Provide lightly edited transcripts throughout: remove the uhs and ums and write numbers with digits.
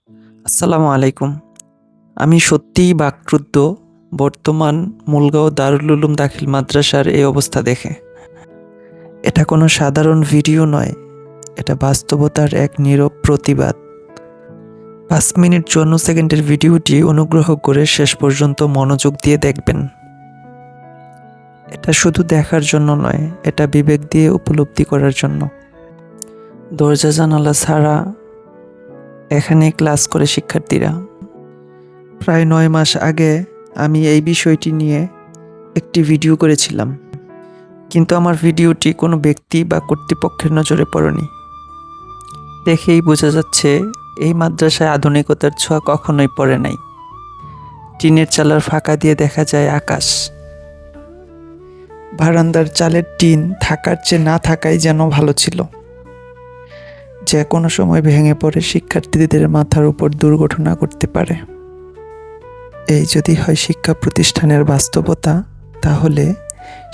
আসসালামু আলাইকুম। আমি সত্যিই বাকরুদ্ধ বর্তমান মুলগাঁও দারুল উলুম দাখিল মাদ্রাসার এই অবস্থা দেখে। এটা কোনো সাধারণ ভিডিও নয়, এটা বাস্তবতার এক নীরব প্রতিবাদ। ৫ মিনিট ৫৪ সেকেন্ডের ভিডিওটি অনুগ্রহ করে শেষ পর্যন্ত মনোযোগ দিয়ে দেখবেন। এটা শুধু দেখার জন্য নয়, এটা বিবেক দিয়ে উপলব্ধি করার জন্য। দরজা জানালা ছাড়া এখানে ক্লাস করে শিক্ষার্থীরা। প্রায় ৯ মাস আগে আমি এই বিষয়টি নিয়ে একটি ভিডিও করেছিলাম, কিন্তু আমার ভিডিওটি কোনো ব্যক্তি বা কর্তৃপক্ষের নজরে পড়েনি। দেখেই বোঝা যাচ্ছে এই মাদ্রাসায় আধুনিকতার ছোঁয়া কখনোই পড়ে নাই। টিনের চালার ফাঁকা দিয়ে দেখা যায় আকাশ। বারান্দার চালের টিন থাকার চেয়ে না থাকাই যেন ভালো ছিল। যে কোনো সময় ভেঙে পড়ে শিক্ষার্থীদের মাথার উপর দুর্ঘটনা করতে পারে। এই যদি হয় শিক্ষা প্রতিষ্ঠানের বাস্তবতা, তাহলে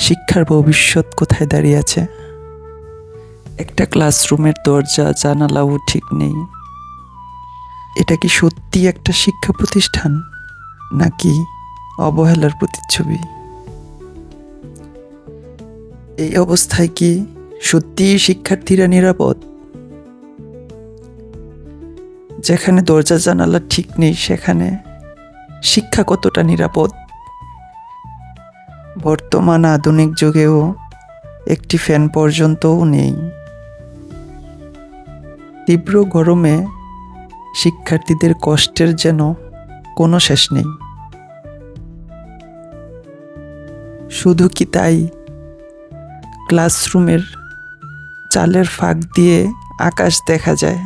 শিক্ষার ভবিষ্যৎ কোথায় দাঁড়িয়ে আছে? একটা ক্লাসরুমের দরজা জানালাও ঠিক নেই। এটা কি সত্যি একটা শিক্ষা প্রতিষ্ঠান, নাকি অবহেলার প্রতিচ্ছবি? এই অবস্থায় কি সত্যিই শিক্ষার্থীরা নিরাপদ? যেখানে দরজা জানালা ঠিক নেই, সেখানে শিক্ষা কতটা নিরাপদ? বর্তমান আধুনিক যুগেও একটি ফ্যান পর্যন্তও নেই। তীব্র গরমে শিক্ষার্থীদের কষ্টের যেন কোনো শেষ নেই। শুধু কি তাই, ক্লাসরুমের চালের ফাঁক দিয়ে আকাশ দেখা যায়।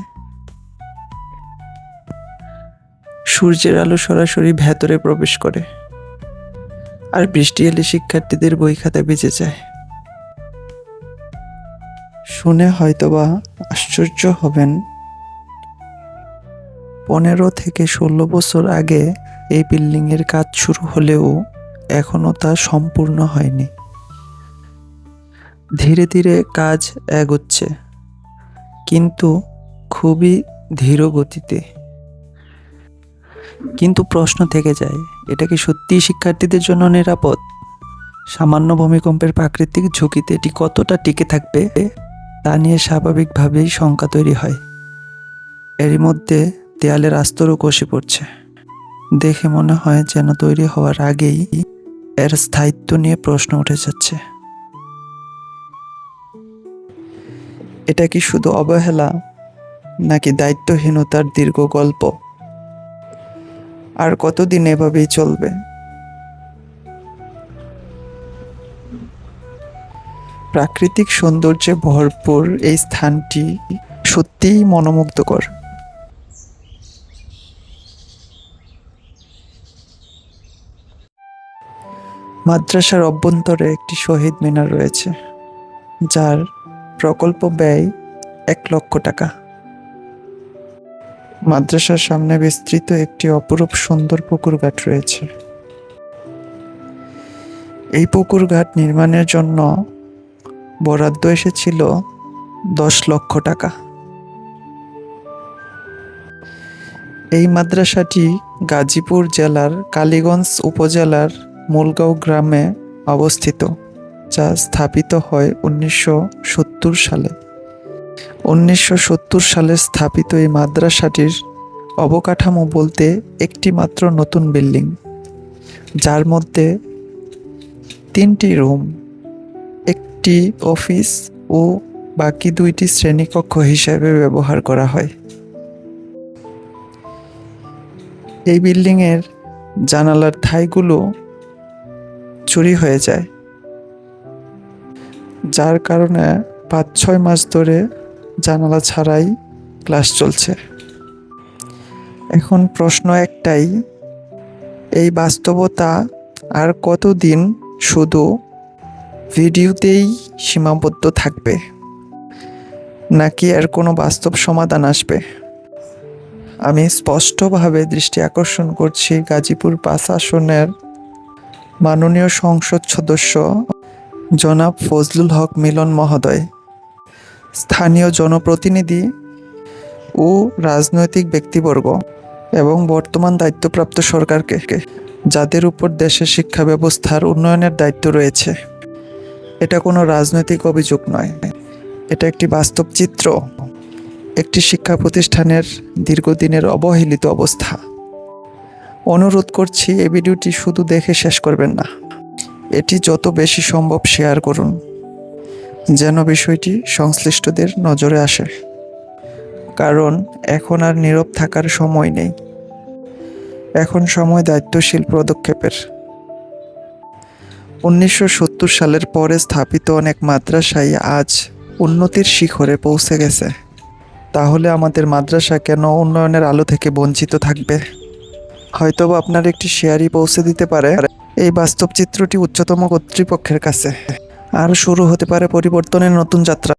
সূর্যের আলো সরাসরি ভেতরে প্রবেশ করে, আর বৃষ্টি এলে শিক্ষার্থীদের বই খাতা ভিজে যায়। শুনে হয়তোবা আশ্চর্য হবেন, ১৫ থেকে ১৬ বছর আগে এই বিল্ডিংয়ের কাজ শুরু হলেও এখনও তা সম্পূর্ণ হয়নি। ধীরে ধীরে কাজ এগোচ্ছে, কিন্তু খুবই ধীর গতিতে। কিন্তু প্রশ্ন থেকে যায়, এটা কি সত্যিই শিক্ষার্থীদের জন্য নিরাপদ? সামান্য ভূমিকম্পের প্রাকৃতিক ঝুঁকিতে এটি কতটা টিকে থাকবে, তা নিয়ে স্বাভাবিকভাবেই শঙ্কা তৈরি হয়। এরই মধ্যে দেয়ালের আস্তরও কষে পড়ছে। দেখে মনে হয় যেন তৈরি হওয়ার আগেই এর স্থায়িত্ব নিয়ে প্রশ্ন উঠে যাচ্ছে। এটা কি শুধু অবহেলা, নাকি দায়িত্বহীনতার দীর্ঘ গল্প? আর কতদিন এভাবেই চলবে? প্রাকৃতিক সৌন্দর্যে ভরপুর এই স্থানটি সত্যিই মনোমুগ্ধকর। মাদ্রাসার অভ্যন্তরে একটি শহীদ মিনার রয়েছে, যার প্রকল্প ব্যয় ১ লক্ষ টাকা। মাদ্রাসার সামনে বিস্তৃত একটি অপরূপ সুন্দর পুকুর ঘাট রয়েছে। এই পুকুর ঘাট নির্মাণের জন্য বরাদ্দ এসেছিল ১০ লক্ষ টাকা। এই মাদ্রাসাটি গাজীপুর জেলার কালীগঞ্জ উপজেলার মুলগাঁও গ্রামে অবস্থিত, যা স্থাপিত হয় ১৯৭০ সালে। ১৯৭০ সালে স্থাপিত এই মাদ্রাসাটির অবকাঠামো বলতে একটি মাত্র নতুন বিল্ডিং, যার মধ্যে ৩টি রুম, একটি অফিস ও বাকি ২টি শ্রেণীকক্ষ হিসেবে ব্যবহার করা হয়। এই বিল্ডিংয়ের জানালার ঠাইগুলো চুরি হয়ে যায়, যার কারণে ৫-৬ মাস ধরে জানালা ছাড়াই ক্লাস চলছে। এখন প্রশ্ন একটাই, এই বাস্তবতা আর কতদিন শুধু ভিডিওতেই সীমাবদ্ধ থাকবে, নাকি এর কোনো বাস্তব সমাধান আসবে? আমি স্পষ্টভাবে দৃষ্টি আকর্ষণ করছি গাজীপুর ৫ আসনের মাননীয় সংসদ সদস্য জনাব ফজলুল হক মিলন মহোদয়, স্থানীয় জনপ্রতিনিধি ও রাজনৈতিক ব্যক্তিবর্গ এবং বর্তমান দায়িত্বপ্রাপ্ত সরকারকে, যাদের উপর দেশের শিক্ষা ব্যবস্থার উন্নয়নের দায়িত্ব রয়েছে। এটা কোনো রাজনৈতিক অভিযোগ নয়, এটা একটি বাস্তব চিত্র, একটি শিক্ষা প্রতিষ্ঠানের দীর্ঘদিনের অবহেলিত অবস্থা। অনুরোধ করছি, এই ভিডিওটি শুধু দেখে শেষ করবেন না, এটি যত বেশি সম্ভব শেয়ার করুন, যেন বিষয়টি সংশ্লিষ্টদের নজরে আসে। কারণ এখন আর নীরব থাকার সময় নেই, এখন সময় দায়িত্বশীল পদক্ষেপের। 1970 সালের পরে স্থাপিত অনেক মাদ্রাসাই আজ উন্নতির শিখরে পৌঁছে গেছে। তাহলে আমাদের মাদ্রাসা কেন উন্নয়নের আলো থেকে বঞ্চিত থাকবে? হয়তোবা আপনার একটি শেয়ারই পৌঁছে দিতে পারে এই বাস্তব চিত্রটি উচ্চতম কর্তৃপক্ষের কাছে, আর শুরু হতে পারে পরিবর্তনের নতুন যাত্রা।